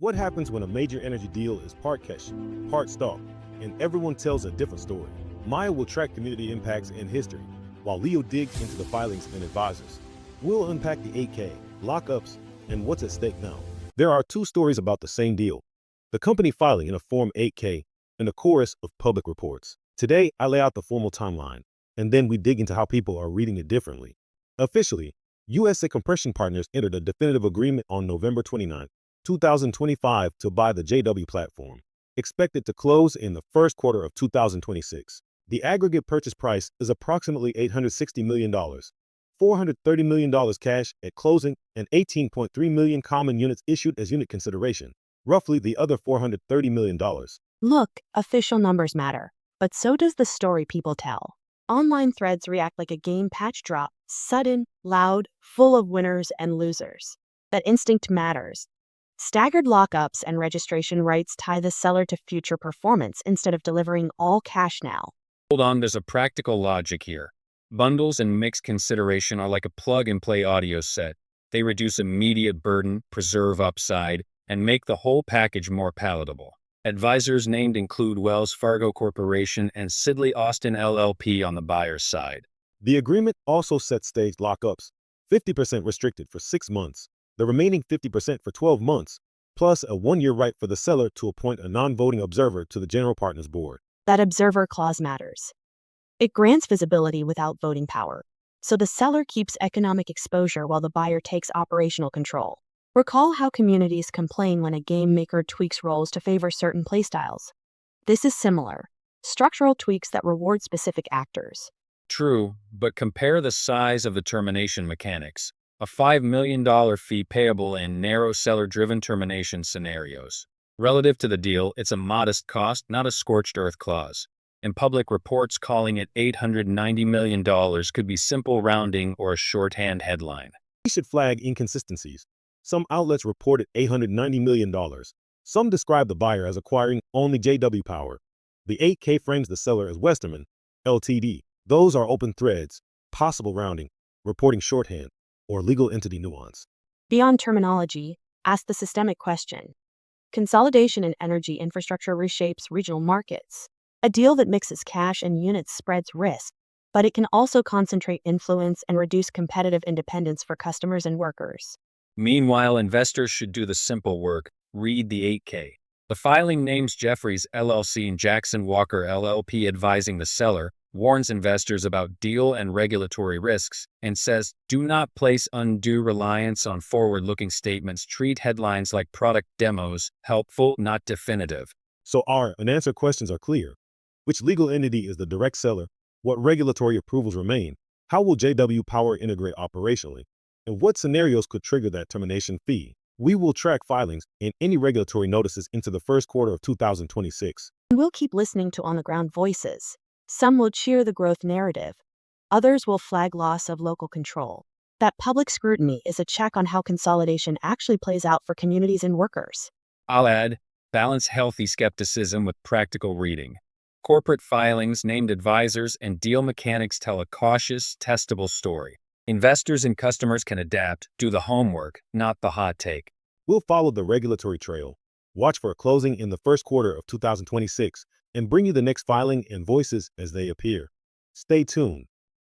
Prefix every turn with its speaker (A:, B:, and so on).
A: What happens when a major energy deal is part cash, part stock, and everyone tells a different story? Maya will track community impacts and history, while Leo digs into the filings and advisors. We'll unpack the 8K, lockups, and what's at stake now. There are two stories about the same deal: the company filing in a Form 8K and a chorus of public reports. Today, I lay out the formal timeline, and then we dig into how people are reading it differently. Officially, USA Compression Partners entered a definitive agreement on November 29, 2025 to buy the JW platform, expected to close in the first quarter of 2026. The aggregate purchase price is approximately $860 million, $430 million cash at closing, and 18.3 million common units issued as unit consideration, roughly the other $430 million.
B: Look, official numbers matter, but so does the story people tell. Online threads react like a game patch drop, sudden, loud, full of winners and losers. That instinct matters. Staggered lockups and registration rights tie the seller to future performance instead of delivering all cash now.
C: Hold on, there's a practical logic here. Bundles and mixed consideration are like a plug-and-play audio set. They reduce immediate burden, preserve upside, and make the whole package more palatable. Advisors named include Wells Fargo Corporation and Sidley Austin LLP on the buyer's side.
A: The agreement also sets staged lockups, 50% restricted for 6 months, the remaining 50% for 12 months, plus a 1-year right for the seller to appoint a non-voting observer to the general partner's board.
B: That observer clause matters. It grants visibility without voting power, so the seller keeps economic exposure while the buyer takes operational control. Recall how communities complain when a game maker tweaks roles to favor certain playstyles. This is similar. Structural tweaks that reward specific actors.
C: True, but compare the size of the termination mechanics. A $5 million fee payable in narrow seller-driven termination scenarios. Relative to the deal, it's a modest cost, not a scorched earth clause. In public reports, calling it $890 million could be simple rounding or a shorthand headline.
A: We should flag inconsistencies. Some outlets reported $890 million. Some describe the buyer as acquiring only JW Power. The 8K frames the seller as Westerman, Ltd. Those are open threads, possible rounding, reporting shorthand, or legal entity nuance.
B: Beyond terminology, ask the systemic question. Consolidation in energy infrastructure reshapes regional markets. A deal that mixes cash and units spreads risk, but it can also concentrate influence and reduce competitive independence for customers and workers.
C: Meanwhile, investors should do the simple work: read the 8K. The filing names Jeffries LLC and Jackson Walker LLP advising the seller, warns investors about deal and regulatory risks, and says, do not place undue reliance on forward-looking statements. Treat headlines like product demos, helpful, not definitive.
A: So our unanswered questions are clear. Which legal entity is the direct seller? What regulatory approvals remain? How will JW Power integrate operationally? And what scenarios could trigger that termination fee? We will track filings and any regulatory notices into the first quarter of 2026.
B: And we'll keep listening to on-the-ground voices. Some will cheer the growth narrative. Others will flag loss of local control. That public scrutiny is a check on how consolidation actually plays out for communities and workers.
C: I'll add, balance healthy skepticism with practical reading. Corporate filings, named advisors, and deal mechanics tell a cautious, testable story. Investors and customers can adapt, do the homework, not the hot take.
A: We'll follow the regulatory trail, watch for a closing in the first quarter of 2026, and bring you the next filing and voices as they appear. Stay tuned.